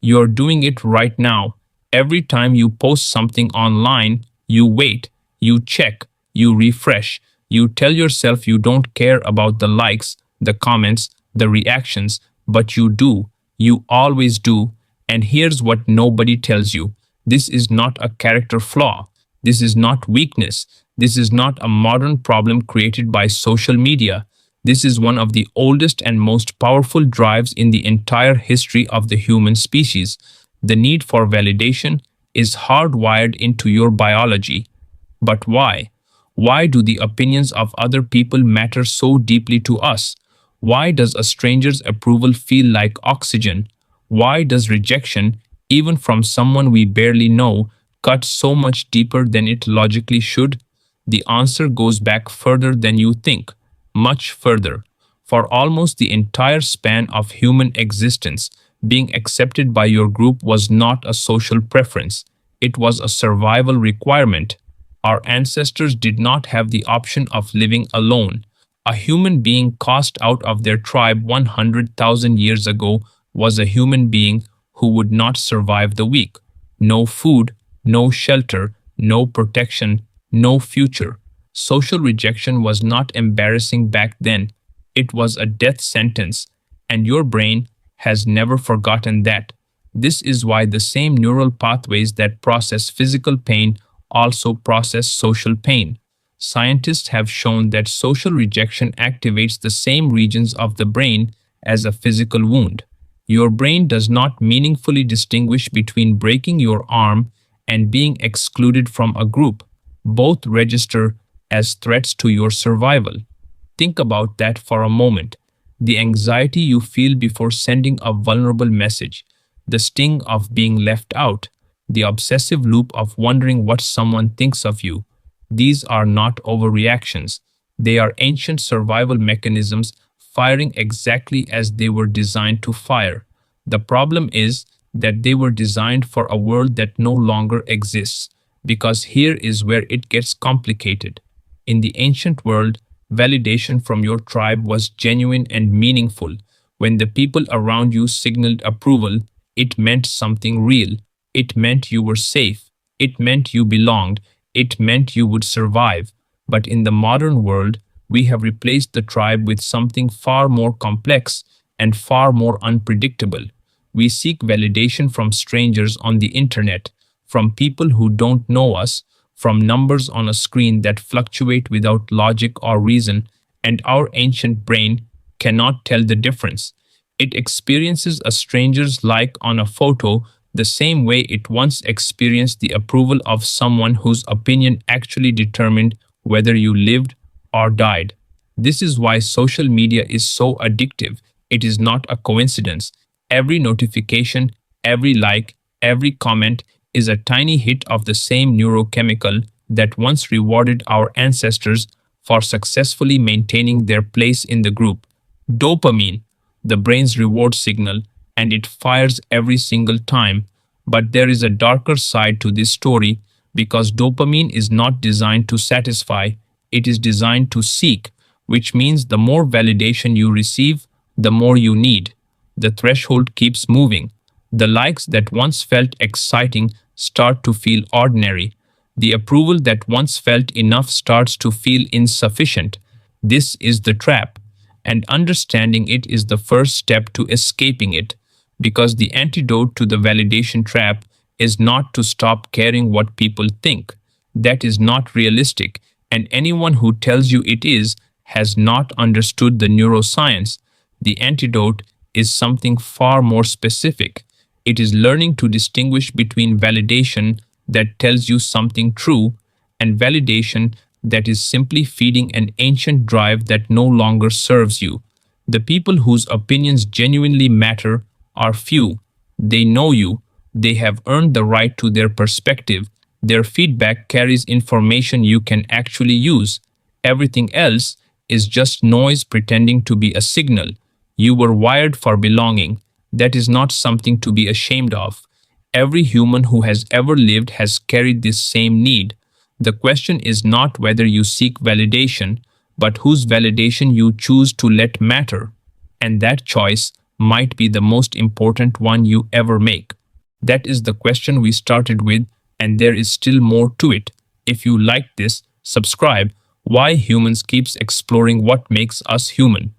You're doing it right now. Every time you post something online, you wait, you check, you refresh, you tell yourself you don't care about the likes, the comments, the reactions, but you do. You always do. And here's what nobody tells you: this is not a character flaw. This is not weakness. This is not a modern problem created by social media. This is one of the oldest and most powerful drives in the entire history of the human species. The need for validation is hardwired into your biology. But why? Why do the opinions of other people matter so deeply to us? Why does a stranger's approval feel like oxygen? Why does rejection, even from someone we barely know, cut so much deeper than it logically should? The answer goes back further than you think, much further. For almost the entire span of human existence, being accepted by your group was not a social preference, it was a survival requirement. Our ancestors did not have the option of living alone. A human being cast out of their tribe 100,000 years ago was a human being who would not survive the week. No food, no shelter, no protection, no future. Social rejection was not embarrassing back then. It was a death sentence, and your brain has never forgotten that. This is why the same neural pathways that process physical pain also process social pain. Scientists have shown that social rejection activates the same regions of the brain as a physical wound. Your brain does not meaningfully distinguish between breaking your arm and being excluded from a group. Both register as threats to your survival. Think about that for a moment. The anxiety you feel before sending a vulnerable message, the sting of being left out, the obsessive loop of wondering what someone thinks of you. These are not overreactions. They are ancient survival mechanisms firing exactly as they were designed to fire. The problem is that they were designed for a world that no longer exists, because here is where it gets complicated. In the ancient world, validation from your tribe was genuine and meaningful. When the people around you signaled approval, it meant something real. It meant you were safe. It meant you belonged. It meant you would survive. But in the modern world, we have replaced the tribe with something far more complex and far more unpredictable. We seek validation from strangers on the internet, from people who don't know us, from numbers on a screen that fluctuate without logic or reason, and our ancient brain cannot tell the difference. It experiences a stranger's like on a photo the same way it once experienced the approval of someone whose opinion actually determined whether you lived or died. This is why social media is so addictive. It is not a coincidence. Every notification, every like, every comment is a tiny hit of the same neurochemical that once rewarded our ancestors for successfully maintaining their place in the group. Dopamine, the brain's reward signal, and it fires every single time. But there is a darker side to this story, because dopamine is not designed to satisfy, it is designed to seek, which means the more validation you receive, the more you need. The threshold keeps moving. The likes that once felt exciting start to feel ordinary. The approval that once felt enough starts to feel insufficient. This is the trap, and understanding it is the first step to escaping it, because the antidote to the validation trap is not to stop caring what people think. That is not realistic, and anyone who tells you it is has not understood the neuroscience. The antidote is something far more specific. It is learning to distinguish between validation that tells you something true and validation that is simply feeding an ancient drive that no longer serves you. The people whose opinions genuinely matter are few. They know you. They have earned the right to their perspective. Their feedback carries information you can actually use. Everything else is just noise pretending to be a signal. You were wired for belonging. That is not something to be ashamed of. Every human who has ever lived has carried this same need. The question is not whether you seek validation, but whose validation you choose to let matter. And that choice might be the most important one you ever make. That is the question we started with, and there is still more to it. If you like this, subscribe. Why Humans keeps exploring what makes us human.